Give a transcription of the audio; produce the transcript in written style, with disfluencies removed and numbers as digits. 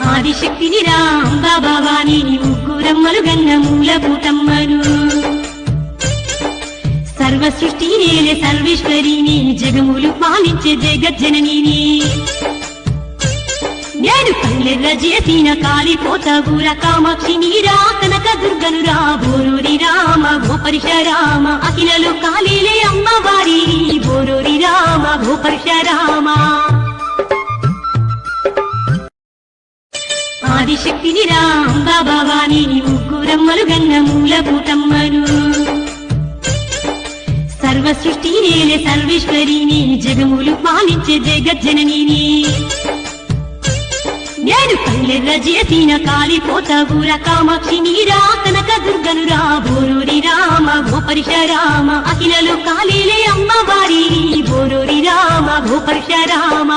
ఆదిశక్తిని రాంబా భవాని ముగ్గురమ్మలు గన్న మూల పూతమ్మను సర్వ సృష్టి నేలే సర్వేశ్వరిని జగములు పాలించే జగజ్జనని నేను కళ్ళెర్ర చేసిన కాలిపోతగుర కామాక్షిని రా కనక దుర్గను రా బోరూరి రామ గోపరిశరామ అఖిలలు కాళీలే అమ్మవారి బోరూరి రామ గోపరిశరామ ఆదిశక్తిని రాంబా భవాని ముగ్గురమ్మలు గన్న మూల పూతమ్మను సర్వ సృష్టి నేలే సర్వేశ్వరిని జగములు పాలించే జగజ్జనని నేను కళ్ళెర్ర చేసిన కాలిపోతగుర కామాక్షిని రా కనక దుర్గను రా బోరూరి రామ గోపరిశరామ అఖిలలు కాళీలే అమ్మవారి బోరూరి రామ గోపరిశరామ